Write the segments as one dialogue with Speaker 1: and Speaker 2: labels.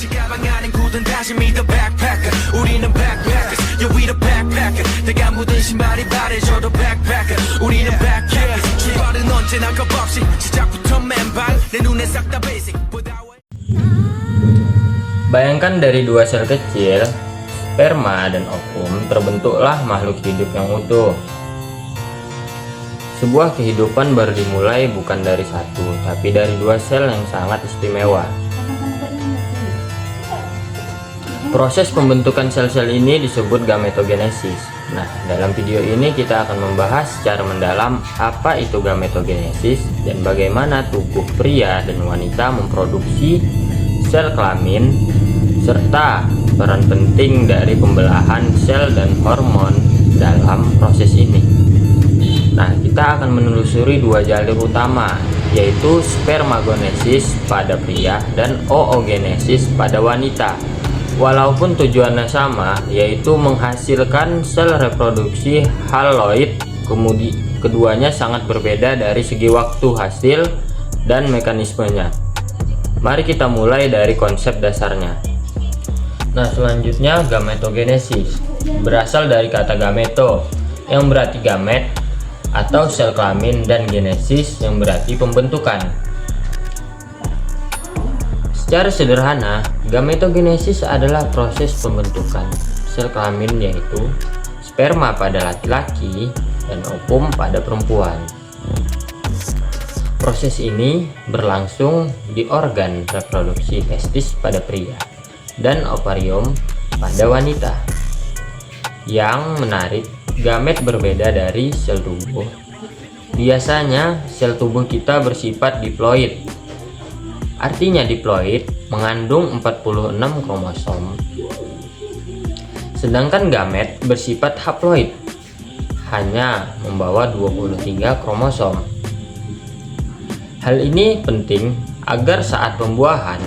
Speaker 1: 가방 안엔 굳은 다짐이 the backpacker 우리는 backpackers yeah we the backpacker 내가 묻은 신발이 바래져도 backpacker 우리는 backpackers 출발은 언제나 겁없이 시작부터 맨발 내 눈에 싹 다 basic.
Speaker 2: Bayangkan dari dua sel kecil, sperma dan ovum, terbentuklah makhluk hidup yang utuh. Sebuah kehidupan baru dimulai bukan dari satu, tapi dari dua sel yang sangat istimewa. Proses pembentukan sel-sel ini disebut gametogenesis. Nah, dalam video ini kita akan membahas secara mendalam apa itu gametogenesis dan bagaimana tubuh pria dan wanita memproduksi sel kelamin, serta peran penting dari pembelahan sel dan hormon dalam proses ini. Nah, kita akan menelusuri dua jalur utama, yaitu spermagonesis pada pria dan oogenesis pada wanita. Walaupun tujuannya sama, yaitu menghasilkan sel reproduksi haloid, keduanya sangat berbeda dari segi waktu hasil dan mekanismenya. Mari kita mulai dari konsep dasarnya. Nah, selanjutnya gametogenesis berasal dari kata gameto yang berarti gamet atau sel kelamin dan genesis yang berarti pembentukan. Secara sederhana, gametogenesis adalah proses pembentukan sel kelamin, yaitu sperma pada laki-laki dan ovum pada perempuan. Proses ini berlangsung di organ reproduksi testis pada pria dan ovarium pada wanita. Yang menarik, gamet berbeda dari sel tubuh. Biasanya sel tubuh kita bersifat diploid. Artinya diploid mengandung 46 kromosom. Sedangkan gamet bersifat haploid, hanya membawa 23 kromosom. Hal ini penting agar saat pembuahan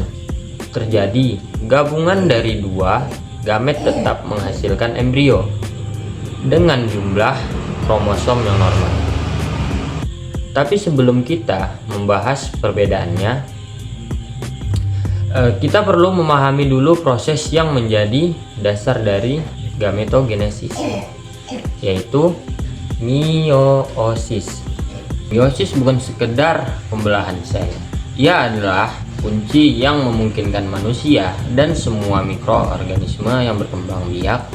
Speaker 2: terjadi gabungan dari dua gamet tetap menghasilkan embrio dengan jumlah kromosom yang normal. Tapi sebelum kita membahas perbedaannya, kita perlu memahami dulu proses yang menjadi dasar dari gametogenesis, yaitu meiosis. Meiosis bukan sekedar pembelahan sel. Ia adalah kunci yang memungkinkan manusia dan semua mikroorganisme yang berkembang biak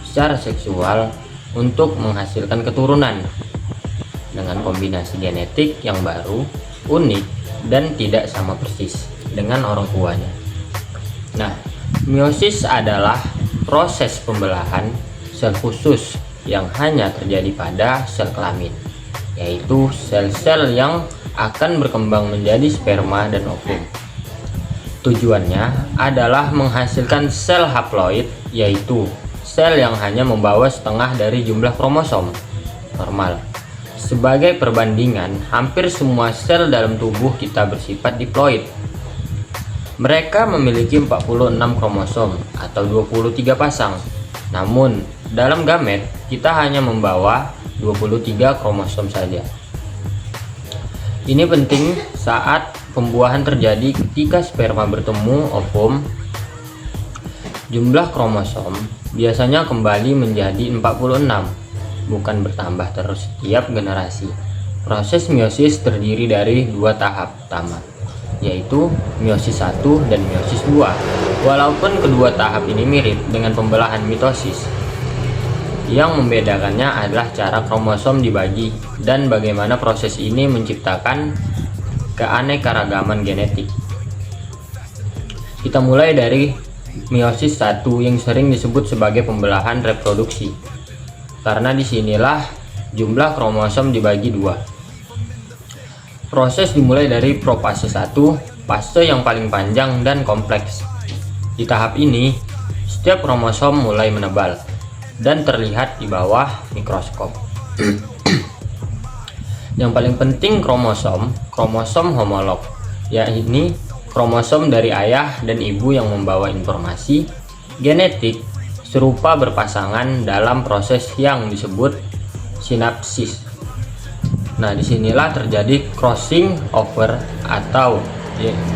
Speaker 2: secara seksual untuk menghasilkan keturunan dengan kombinasi genetik yang baru, unik, dan tidak sama persis dengan orang tuanya. Nah, meiosis adalah proses pembelahan sel khusus yang hanya terjadi pada sel kelamin, yaitu sel-sel yang akan berkembang menjadi sperma dan ovum. Tujuannya adalah menghasilkan sel haploid, yaitu sel yang hanya membawa setengah dari jumlah kromosom normal. Sebagai perbandingan, hampir semua sel dalam tubuh kita bersifat diploid. Mereka memiliki 46 kromosom atau 23 pasang. Namun, dalam gamet kita hanya membawa 23 kromosom saja. Ini penting saat pembuahan terjadi ketika sperma bertemu ovum. Jumlah kromosom biasanya kembali menjadi 46, bukan bertambah terus setiap generasi. Proses meiosis terdiri dari dua tahap utama, yaitu meiosis 1 dan meiosis 2. Walaupun kedua tahap ini mirip dengan pembelahan mitosis, yang membedakannya adalah cara kromosom dibagi dan bagaimana proses ini menciptakan keanekaragaman genetik. Kita mulai dari meiosis 1 yang sering disebut sebagai pembelahan reproduksi, karena disinilah jumlah kromosom dibagi dua. Proses dimulai dari profase 1, fase yang paling panjang dan kompleks. Di tahap ini, setiap kromosom mulai menebal dan terlihat di bawah mikroskop. Yang paling penting kromosom homolog, yakni kromosom dari ayah dan ibu yang membawa informasi genetik serupa berpasangan dalam proses yang disebut sinapsis. Nah, disinilah terjadi crossing over atau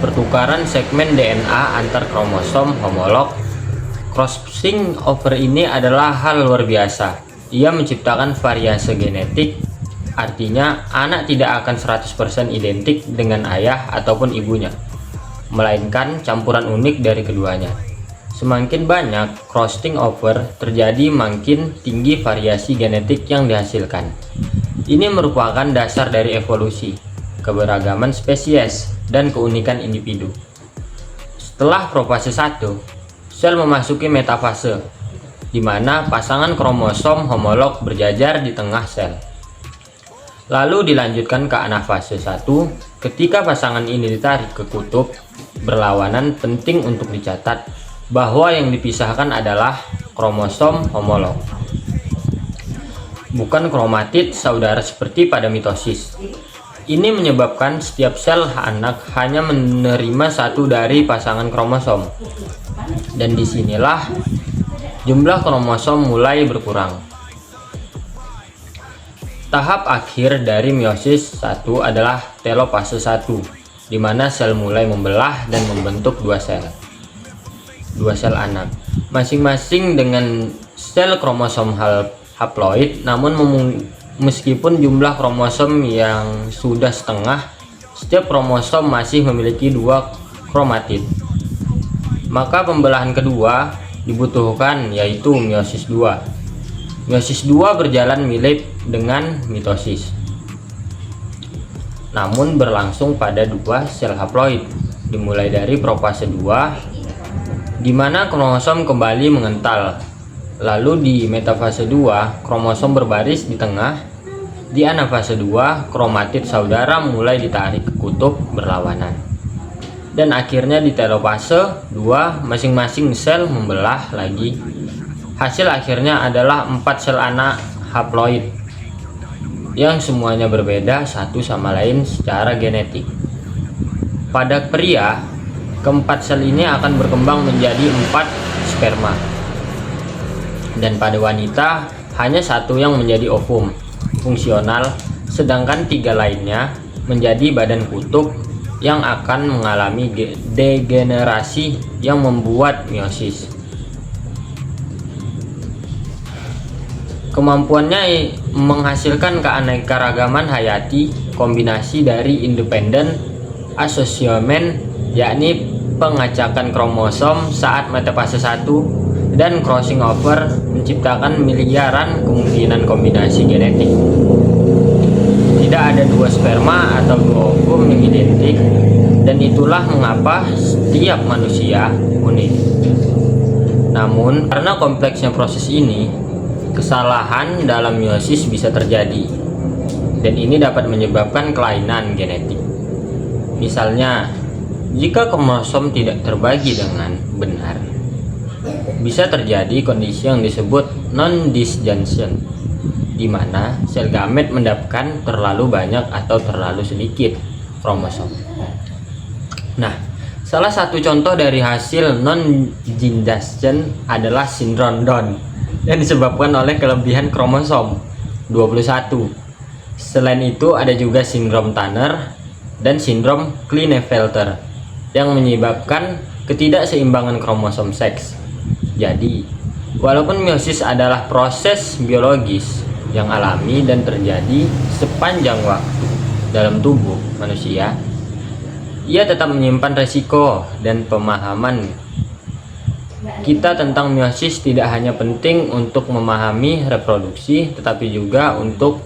Speaker 2: pertukaran segmen DNA antar kromosom homolog. Crossing over ini adalah hal luar biasa. Ia menciptakan variasi genetik, artinya anak tidak akan 100% identik dengan ayah ataupun ibunya, melainkan campuran unik dari keduanya. Semakin banyak crossing over terjadi, makin tinggi variasi genetik yang dihasilkan. Ini merupakan dasar dari evolusi, keberagaman spesies, dan keunikan individu. Setelah profase 1, sel memasuki metafase, di mana pasangan kromosom homolog berjajar di tengah sel. Lalu dilanjutkan ke anafase 1, ketika pasangan ini ditarik ke kutub berlawanan. Penting untuk dicatat bahwa yang dipisahkan adalah kromosom homolog, bukan kromatid saudara seperti pada mitosis. Ini menyebabkan setiap sel anak hanya menerima satu dari pasangan kromosom, dan disinilah jumlah kromosom mulai berkurang. Tahap akhir dari meiosis 1 adalah telofase 1, di mana sel mulai membelah dan membentuk dua sel anak, masing-masing dengan sel kromosom haploid. Namun meskipun jumlah kromosom yang sudah setengah, setiap kromosom masih memiliki dua kromatid. Maka pembelahan kedua dibutuhkan, yaitu meiosis 2. Meiosis 2 berjalan mirip dengan mitosis, namun berlangsung pada dua sel haploid. Dimulai dari profase 2, di mana kromosom kembali mengental. Lalu di metafase 2, kromosom berbaris di tengah. Di anafase 2, kromatid saudara mulai ditarik ke kutub berlawanan. Dan akhirnya di telofase 2, masing-masing sel membelah lagi. Hasil akhirnya adalah 4 sel anak haploid yang semuanya berbeda satu sama lain secara genetik. Pada pria, keempat sel ini akan berkembang menjadi 4 sperma, dan pada wanita hanya satu yang menjadi ovum fungsional, sedangkan 3 lainnya menjadi badan kutub yang akan mengalami degenerasi yang membuat meiosis. Kemampuannya menghasilkan keanekaragaman hayati, kombinasi dari independen association, yakni pengacakan kromosom saat metafase 1, dan crossing over, menciptakan miliaran kemungkinan kombinasi genetik. Tidak ada dua sperma atau dua ovum yang identik, dan itulah mengapa setiap manusia unik. Namun, karena kompleksnya proses ini, kesalahan dalam meiosis bisa terjadi, dan ini dapat menyebabkan kelainan genetik. Misalnya, jika kromosom tidak terbagi dengan benar, bisa terjadi kondisi yang disebut non-disjunction, di mana sel gamet mendapatkan terlalu banyak atau terlalu sedikit kromosom. Nah, salah satu contoh dari hasil non-disjunction adalah sindrom Down yang disebabkan oleh kelebihan kromosom 21. Selain itu ada juga sindrom Turner dan sindrom Klinefelter yang menyebabkan ketidakseimbangan kromosom seks. Jadi, walaupun meiosis adalah proses biologis yang alami dan terjadi sepanjang waktu dalam tubuh manusia, ia tetap menyimpan resiko, dan pemahaman kita tentang meiosis tidak hanya penting untuk memahami reproduksi, tetapi juga untuk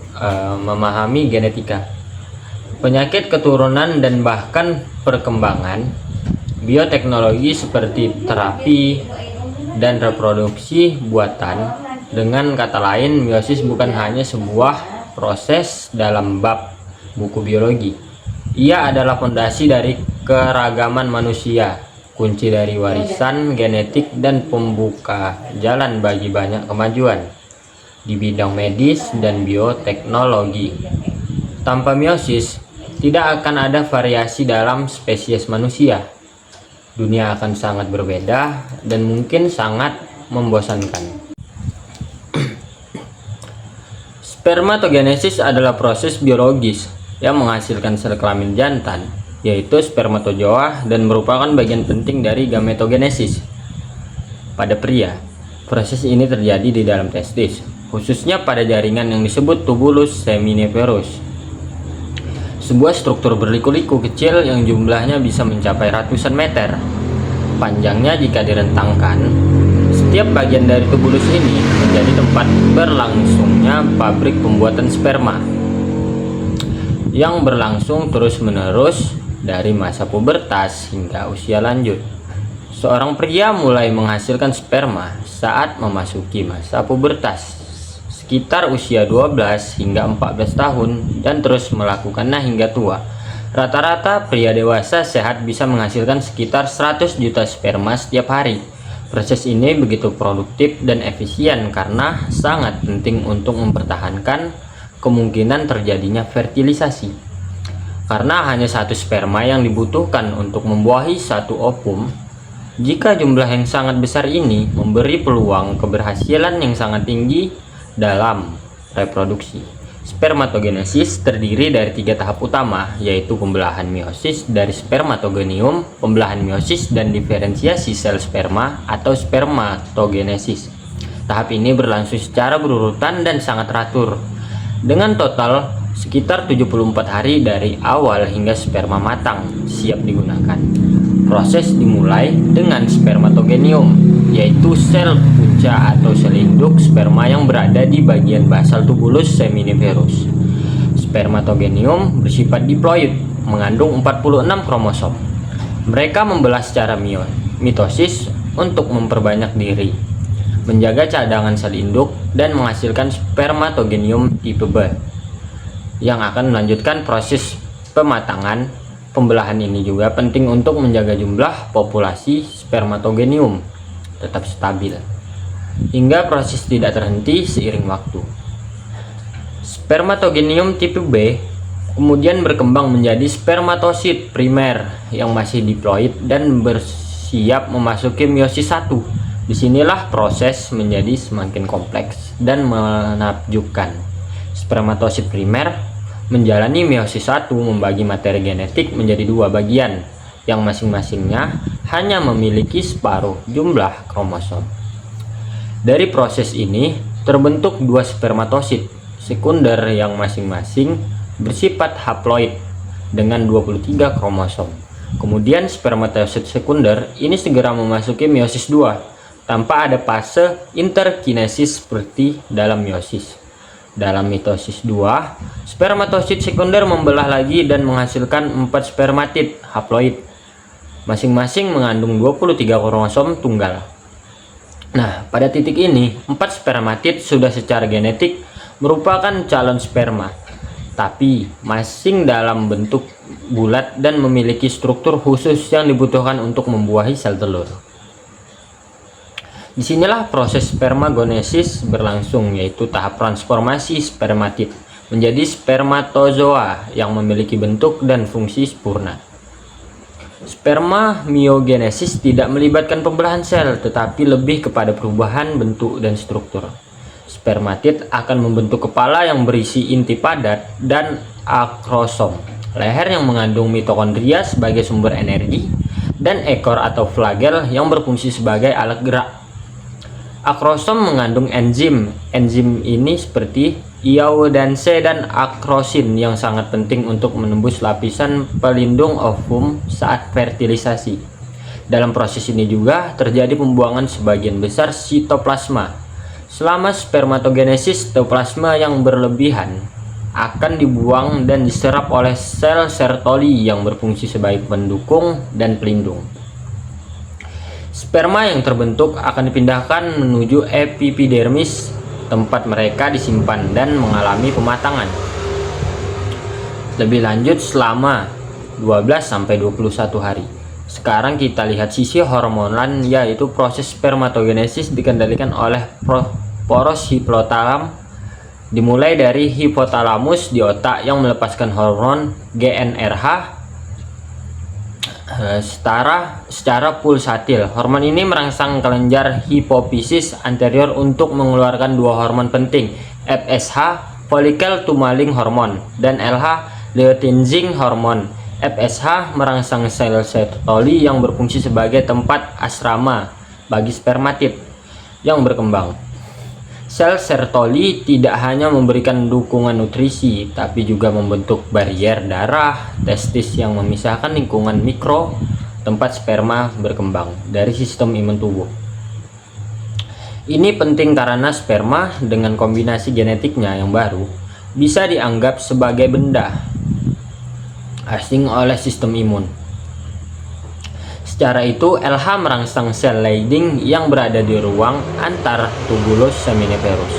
Speaker 2: memahami genetika, penyakit keturunan, dan bahkan perkembangan bioteknologi seperti terapi dan reproduksi buatan. Dengan kata lain, meiosis bukan hanya sebuah proses dalam bab buku biologi. Ia adalah fondasi dari keragaman manusia, kunci dari warisan genetik, dan pembuka jalan bagi banyak kemajuan di bidang medis dan bioteknologi. Tanpa meiosis, tidak akan ada variasi dalam spesies manusia. Dunia akan sangat berbeda dan mungkin sangat membosankan. Spermatogenesis adalah proses biologis yang menghasilkan sel kelamin jantan yaitu spermatozoa dan merupakan bagian penting dari gametogenesis. Pada pria, proses ini terjadi di dalam testis, khususnya pada jaringan yang disebut tubulus seminiferus. Sebuah struktur berliku-liku kecil yang jumlahnya bisa mencapai ratusan meter. Panjangnya jika direntangkan, setiap bagian dari tubulus ini menjadi tempat berlangsungnya pabrik pembuatan sperma yang berlangsung terus-menerus dari masa pubertas hingga usia lanjut. Seorang pria mulai menghasilkan sperma saat memasuki masa pubertas, sekitar usia 12 hingga 14 tahun, dan terus melakukannya hingga tua. Rata-rata pria dewasa sehat bisa menghasilkan sekitar 100 juta sperma setiap hari. Proses ini begitu produktif dan efisien karena sangat penting untuk mempertahankan kemungkinan terjadinya fertilisasi. Karena hanya satu sperma yang dibutuhkan untuk membuahi satu ovum, jika jumlah yang sangat besar ini memberi peluang keberhasilan yang sangat tinggi dalam reproduksi. Spermatogenesis terdiri dari 3 tahap utama, yaitu pembelahan meiosis dari spermatogonium, pembelahan meiosis, dan diferensiasi sel sperma atau spermatogenesis. Tahap ini berlangsung secara berurutan dan sangat teratur, dengan total sekitar 74 hari dari awal hingga sperma matang siap digunakan. Proses dimulai dengan spermatogonium, yaitu sel punca atau sel induk sperma yang berada di bagian basal tubulus seminiferus. Spermatogonium bersifat diploid, mengandung 46 kromosom. Mereka membelah secara mitosis untuk memperbanyak diri, menjaga cadangan sel induk, dan menghasilkan spermatogonium tipe B yang akan melanjutkan proses pematangan. Pembelahan ini juga penting untuk menjaga jumlah populasi spermatogonium tetap stabil hingga proses tidak terhenti seiring waktu. Spermatogonium tipe B kemudian berkembang menjadi spermatosit primer yang masih diploid dan bersiap memasuki meiosis 1. Disinilah proses menjadi semakin kompleks dan menakjubkan. Spermatosit primer menjalani meiosis 1 membagi materi genetik menjadi 2 bagian yang masing-masingnya hanya memiliki separuh jumlah kromosom. Dari proses ini terbentuk 2 spermatosit sekunder yang masing-masing bersifat haploid dengan 23 kromosom. Kemudian spermatosit sekunder ini segera memasuki meiosis 2 tanpa ada fase interkinesis seperti dalam meiosis. Dalam mitosis 2, spermatosit sekunder membelah lagi dan menghasilkan 4 spermatid haploid, masing-masing mengandung 23 kromosom tunggal. Nah, pada titik ini, 4 spermatid sudah secara genetik merupakan calon sperma, tapi masing dalam bentuk bulat dan memiliki struktur khusus yang dibutuhkan untuk membuahi sel telur. Disinilah proses spermagonesis berlangsung, yaitu tahap transformasi spermatid menjadi spermatozoa yang memiliki bentuk dan fungsi sempurna. Spermamiogenesis tidak melibatkan pembelahan sel, tetapi lebih kepada perubahan bentuk dan struktur. Spermatid akan membentuk kepala yang berisi inti padat dan akrosom, leher yang mengandung mitokondria sebagai sumber energi, dan ekor atau flagel yang berfungsi sebagai alat gerak. Akrosom mengandung enzim. Enzim ini seperti iodance dan akrosin yang sangat penting untuk menembus lapisan pelindung ovum saat fertilisasi. Dalam proses ini juga terjadi pembuangan sebagian besar sitoplasma. Selama spermatogenesis, sitoplasma yang berlebihan akan dibuang dan diserap oleh sel Sertoli yang berfungsi sebagai pendukung dan pelindung. Sperma yang terbentuk akan dipindahkan menuju epidermis, tempat mereka disimpan dan mengalami pematangan. Lebih lanjut selama 12-21 hari. Sekarang kita lihat sisi hormonal, yaitu proses spermatogenesis dikendalikan oleh poros hipotalam, dimulai dari hipotalamus di otak yang melepaskan hormon GnRH secara pulsatil. Hormon ini merangsang kelenjar hipofisis anterior untuk mengeluarkan 2 hormon penting, FSH, follicle stimulating hormone, dan LH, luteinizing hormone, FSH merangsang sel Sertoli yang berfungsi sebagai tempat asrama bagi spermatid yang berkembang. Sel Sertoli tidak hanya memberikan dukungan nutrisi, tapi juga membentuk barrier darah testis yang memisahkan lingkungan mikro tempat sperma berkembang dari sistem imun tubuh. Ini penting karena sperma dengan kombinasi genetiknya yang baru bisa dianggap sebagai benda asing oleh sistem imun. Secara itu, LH merangsang sel Leydig yang berada di ruang antar tubulus seminiferus.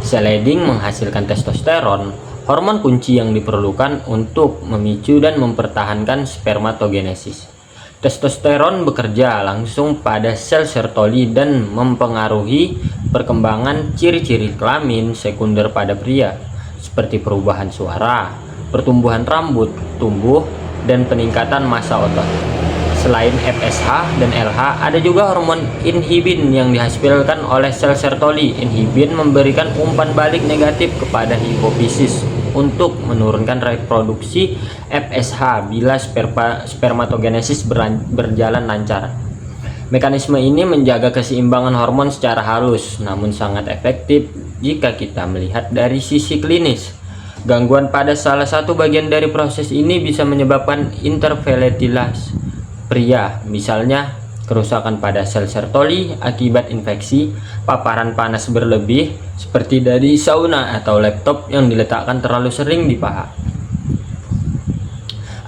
Speaker 2: Sel Leydig menghasilkan testosteron, hormon kunci yang diperlukan untuk memicu dan mempertahankan spermatogenesis. Testosteron bekerja langsung pada sel Sertoli dan mempengaruhi perkembangan ciri-ciri kelamin sekunder pada pria, seperti perubahan suara, pertumbuhan rambut, tumbuh, dan peningkatan massa otot. Selain FSH dan LH, ada juga hormon inhibin yang dihasilkan oleh sel Sertoli. Inhibin memberikan umpan balik negatif kepada hipofisis untuk menurunkan reproduksi FSH bila spermatogenesis berjalan lancar. Mekanisme ini menjaga keseimbangan hormon secara halus, namun sangat efektif jika kita melihat dari sisi klinis. Gangguan pada salah satu bagian dari proses ini bisa menyebabkan interfertilitas pria, misalnya kerusakan pada sel Sertoli akibat infeksi, paparan panas berlebih seperti dari sauna atau laptop yang diletakkan terlalu sering di paha,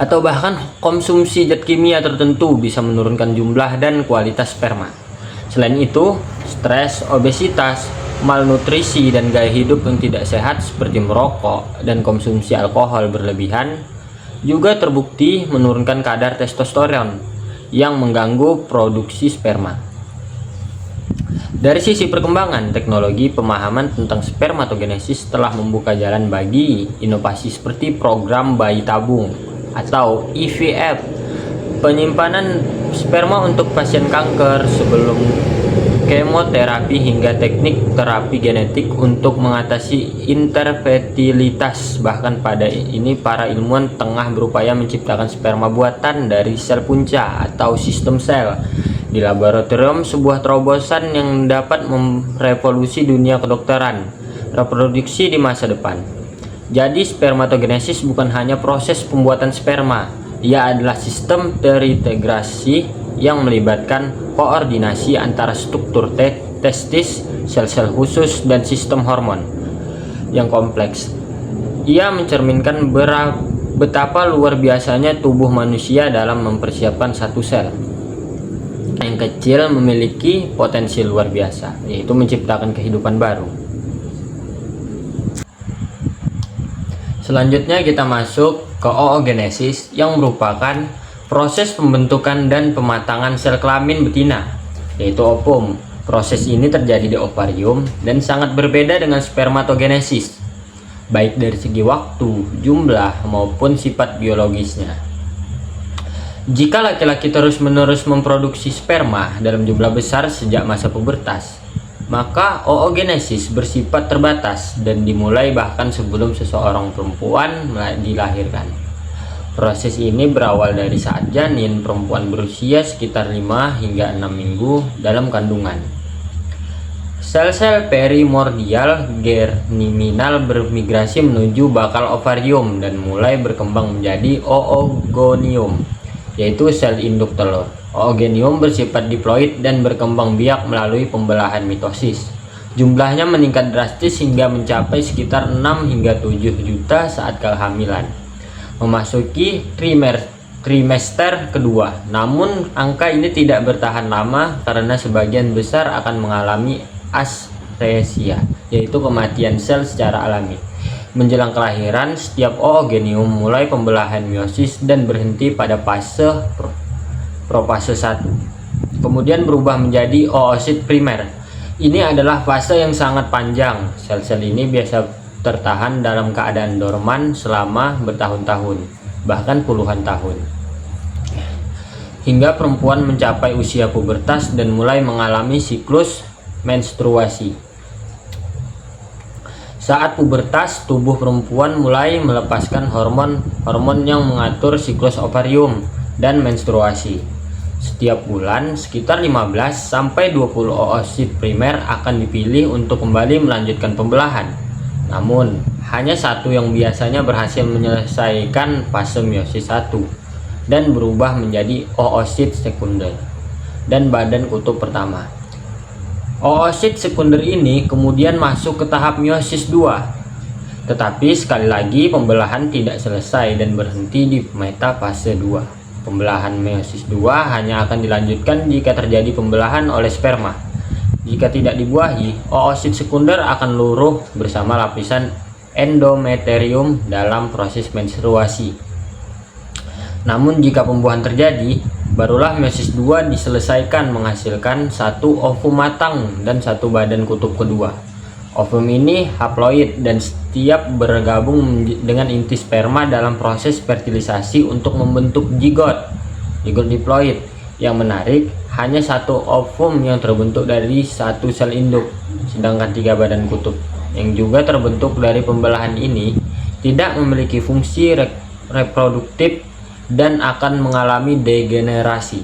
Speaker 2: atau bahkan konsumsi zat kimia tertentu bisa menurunkan jumlah dan kualitas sperma. Selain itu, stres, obesitas, malnutrisi, dan gaya hidup yang tidak sehat seperti merokok dan konsumsi alkohol berlebihan juga terbukti menurunkan kadar testosteron yang mengganggu produksi sperma. Dari sisi perkembangan, teknologi pemahaman tentang spermatogenesis telah membuka jalan bagi inovasi seperti program bayi tabung atau IVF, penyimpanan sperma untuk pasien kanker sebelum kemoterapi, hingga teknik terapi genetik untuk mengatasi interfertilitas. Bahkan pada ini para ilmuwan tengah berupaya menciptakan sperma buatan dari sel punca atau sistem sel di laboratorium, sebuah terobosan yang dapat merevolusi dunia kedokteran reproduksi di masa depan. Jadi spermatogenesis bukan hanya proses pembuatan sperma, ia adalah sistem terintegrasi yang melibatkan koordinasi antara struktur testis, sel-sel khusus, dan sistem hormon yang kompleks. Ia mencerminkan betapa luar biasanya tubuh manusia dalam mempersiapkan satu sel yang kecil memiliki potensi luar biasa, yaitu menciptakan kehidupan baru. Selanjutnya kita masuk ke oogenesis, yang merupakan proses pembentukan dan pematangan sel kelamin betina, yaitu ovum. Proses ini terjadi di ovarium dan sangat berbeda dengan spermatogenesis, baik dari segi waktu, jumlah, maupun sifat biologisnya. Jika laki-laki terus-menerus memproduksi sperma dalam jumlah besar sejak masa pubertas, maka oogenesis bersifat terbatas dan dimulai bahkan sebelum seseorang perempuan dilahirkan. Proses ini berawal dari saat janin perempuan berusia sekitar 5 hingga 6 minggu dalam kandungan. Sel-sel perimordial germinal bermigrasi menuju bakal ovarium dan mulai berkembang menjadi oogonium, yaitu sel induk telur. Oogonium bersifat diploid dan berkembang biak melalui pembelahan mitosis. Jumlahnya meningkat drastis hingga mencapai sekitar 6 hingga 7 juta saat kehamilan memasuki trimester kedua. Namun angka ini tidak bertahan lama karena sebagian besar akan mengalami asthesia, yaitu kematian sel secara alami. Menjelang kelahiran, setiap oogonium mulai pembelahan meiosis dan berhenti pada fase profase 1. Kemudian berubah menjadi oosit primer. Ini adalah fase yang sangat panjang. Sel-sel ini biasa tertahan dalam keadaan dorman selama bertahun-tahun, bahkan puluhan tahun, hingga perempuan mencapai usia pubertas dan mulai mengalami siklus menstruasi. Saat pubertas, tubuh perempuan mulai melepaskan hormon yang mengatur siklus ovarium dan menstruasi. Setiap bulan, sekitar 15 sampai 20 oosit primer akan dipilih untuk kembali melanjutkan pembelahan. Namun, hanya satu yang biasanya berhasil menyelesaikan fase meiosis 1 dan berubah menjadi oosit sekunder dan badan kutub pertama. Oosit sekunder ini kemudian masuk ke tahap meiosis 2. Tetapi sekali lagi pembelahan tidak selesai dan berhenti di metafase 2. Pembelahan meiosis 2 hanya akan dilanjutkan jika terjadi pembelahan oleh sperma. Jika tidak dibuahi, oosit sekunder akan luruh bersama lapisan endometerium dalam proses menstruasi. Namun jika pembuahan terjadi, barulah meiosis 2 diselesaikan menghasilkan satu ovum matang dan satu badan kutub kedua. Ovum ini haploid dan setiap bergabung dengan inti sperma dalam proses fertilisasi untuk membentuk zigot diploid. Yang menarik, hanya satu ovum yang terbentuk dari satu sel induk, sedangkan 3 badan kutub yang juga terbentuk dari pembelahan ini tidak memiliki fungsi reproduktif dan akan mengalami degenerasi.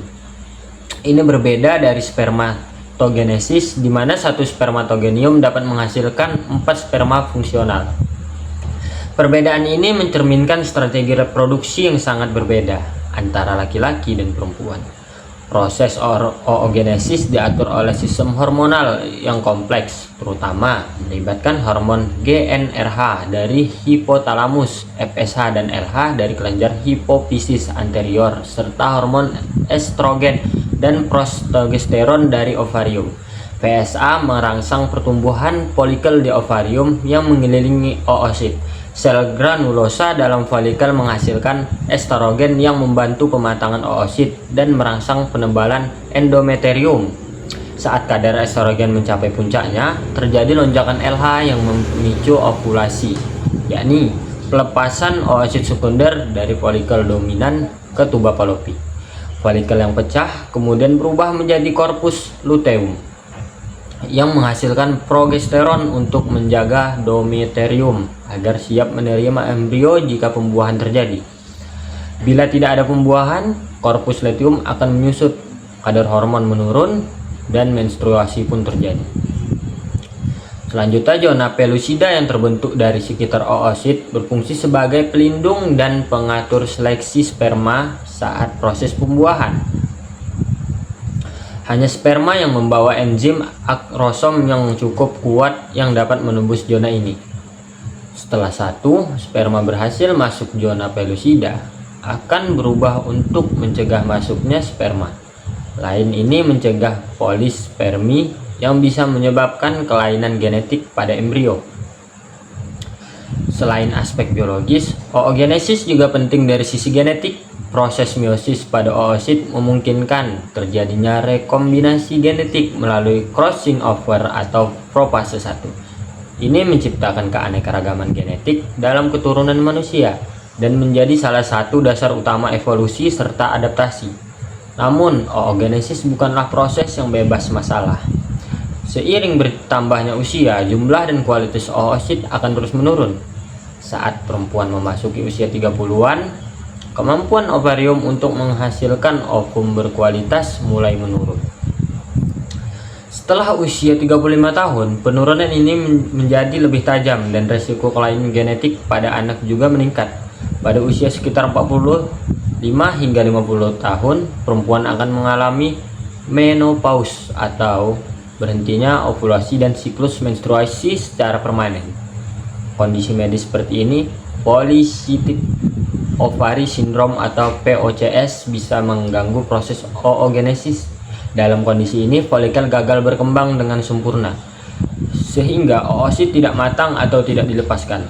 Speaker 2: Ini berbeda dari spermatogenesis, di mana satu spermatogenium dapat menghasilkan 4 sperma fungsional. Perbedaan ini mencerminkan strategi reproduksi yang sangat berbeda antara laki-laki dan perempuan. Proses oogenesis diatur oleh sistem hormonal yang kompleks, terutama melibatkan hormon GnRH dari hipotalamus, FSH dan LH dari kelenjar hipofisis anterior, serta hormon estrogen dan progesteron dari ovarium. PSA merangsang pertumbuhan folikel di ovarium yang mengelilingi oosit. Sel granulosa dalam folikel menghasilkan estrogen yang membantu pematangan oosit dan merangsang penebalan endometerium. Saat kadar estrogen mencapai puncaknya, terjadi lonjakan LH yang memicu ovulasi, yakni pelepasan oosit sekunder dari folikel dominan ke tuba Fallopi. Folikel yang pecah kemudian berubah menjadi korpus luteum yang menghasilkan progesteron untuk menjaga endometerium agar siap menerima embrio jika pembuahan terjadi. Bila tidak ada pembuahan, korpus luteum akan menyusut, kadar hormon menurun, dan menstruasi pun terjadi. Selanjutnya, zona pellucida yang terbentuk dari sekitar oosit berfungsi sebagai pelindung dan pengatur seleksi sperma saat proses pembuahan. Hanya sperma yang membawa enzim akrosom yang cukup kuat yang dapat menembus zona ini. Setelah satu sperma berhasil masuk zona pellucida, akan berubah untuk mencegah masuknya sperma lain. Ini mencegah polispermi yang bisa menyebabkan kelainan genetik pada embrio. Selain aspek biologis, oogenesis juga penting dari sisi genetik. Proses meiosis pada oosit memungkinkan terjadinya rekombinasi genetik melalui crossing over atau profase 1. Ini menciptakan keanekaragaman genetik dalam keturunan manusia dan menjadi salah satu dasar utama evolusi serta adaptasi. Namun, oogenesis bukanlah proses yang bebas masalah. Seiring bertambahnya usia, jumlah dan kualitas oosit akan terus menurun. Saat perempuan memasuki usia 30-an, kemampuan ovarium untuk menghasilkan ovum berkualitas mulai menurun. Setelah usia 35 tahun, penurunan ini menjadi lebih tajam dan resiko kelainan genetik pada anak juga meningkat. Pada usia sekitar 45 hingga 50 tahun, perempuan akan mengalami menopause atau berhentinya ovulasi dan siklus menstruasi secara permanen. Kondisi medis seperti ini, polycystic ovary syndrome atau POCS, bisa mengganggu proses oogenesis. Dalam kondisi ini, folikel gagal berkembang dengan sempurna, sehingga oosit tidak matang atau tidak dilepaskan.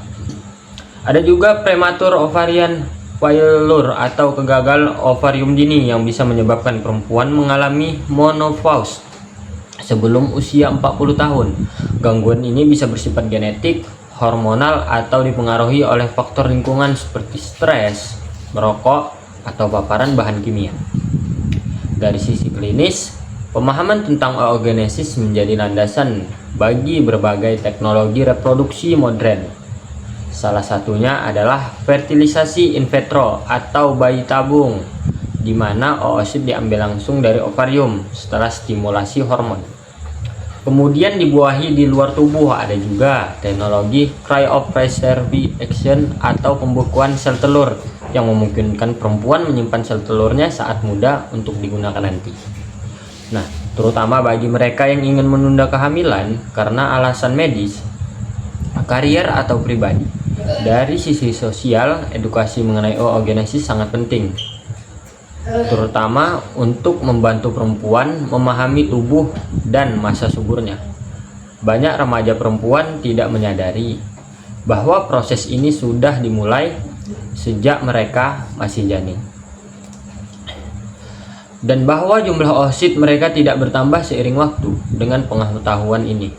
Speaker 2: Ada juga prematur ovarian failure atau kegagalan ovarium dini yang bisa menyebabkan perempuan mengalami menopause sebelum usia 40 tahun. Gangguan ini bisa bersifat genetik, hormonal, atau dipengaruhi oleh faktor lingkungan seperti stres, merokok, atau paparan bahan kimia. Dari sisi klinis, pemahaman tentang oogenesis menjadi landasan bagi berbagai teknologi reproduksi modern. Salah satunya adalah fertilisasi in vitro atau bayi tabung, di mana oosit diambil langsung dari ovarium setelah stimulasi hormon. Kemudian dibuahi di luar tubuh. Ada juga teknologi cryopreservation atau pembekuan sel telur yang memungkinkan perempuan menyimpan sel telurnya saat muda untuk digunakan nanti. Nah, terutama bagi mereka yang ingin menunda kehamilan karena alasan medis, karier atau pribadi. Dari sisi sosial, edukasi mengenai oogenesis sangat penting, terutama untuk membantu perempuan memahami tubuh dan masa suburnya. Banyak remaja perempuan tidak menyadari bahwa proses ini sudah dimulai sejak mereka masih janin, dan bahwa jumlah oosit mereka tidak bertambah seiring waktu. Dengan pengetahuan ini,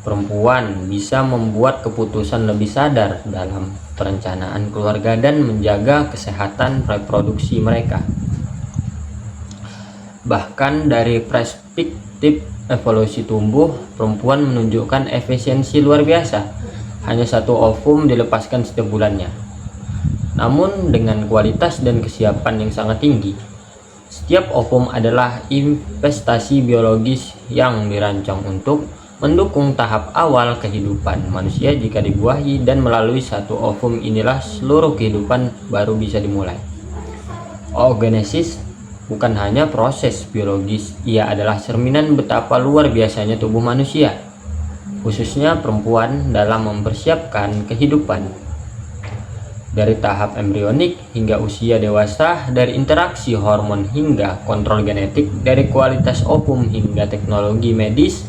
Speaker 2: perempuan bisa membuat keputusan lebih sadar dalam perencanaan keluarga dan menjaga kesehatan reproduksi mereka. Bahkan dari perspektif evolusi tubuh, perempuan menunjukkan efisiensi luar biasa. Hanya satu ovum dilepaskan setiap bulannya, namun dengan kualitas dan kesiapan yang sangat tinggi. Setiap ovum adalah investasi biologis yang dirancang untuk mendukung tahap awal kehidupan manusia. Jika dibuahi dan melalui satu ovum inilah seluruh kehidupan baru bisa dimulai. Oogenesis bukan hanya proses biologis, ia adalah cerminan betapa luar biasanya tubuh manusia, khususnya perempuan, dalam mempersiapkan kehidupan. Dari tahap embrionik hingga usia dewasa, dari interaksi hormon hingga kontrol genetik, dari kualitas ovum hingga teknologi medis,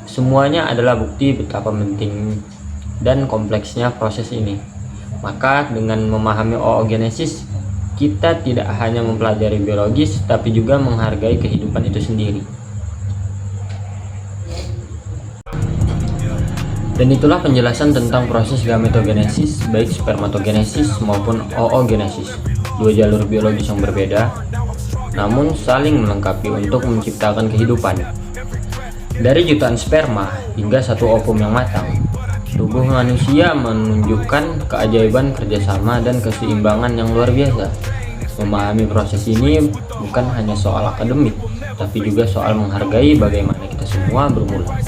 Speaker 2: semuanya adalah bukti betapa penting dan kompleksnya proses ini. Maka dengan memahami oogenesis, kita tidak hanya mempelajari biologis, tapi juga menghargai kehidupan itu sendiri. Dan itulah penjelasan tentang proses gametogenesis, baik spermatogenesis maupun oogenesis. Dua jalur biologis yang berbeda, namun saling melengkapi untuk menciptakan kehidupan. Dari jutaan sperma hingga satu ovum yang matang, tubuh manusia menunjukkan keajaiban kerjasama dan keseimbangan yang luar biasa. Memahami proses ini bukan hanya soal akademik, tapi juga soal menghargai bagaimana kita semua bermula.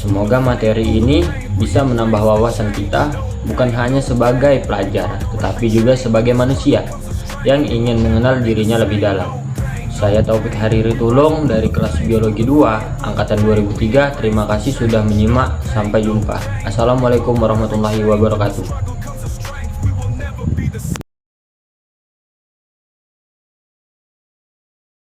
Speaker 2: Semoga materi ini bisa menambah wawasan kita, bukan hanya sebagai pelajar, tetapi juga sebagai manusia yang ingin mengenal dirinya lebih dalam. Saya Taufik Hariri Tulung dari kelas Biologi 2 Angkatan 2003. Terima kasih sudah menyimak. Sampai jumpa. Assalamualaikum warahmatullahi wabarakatuh.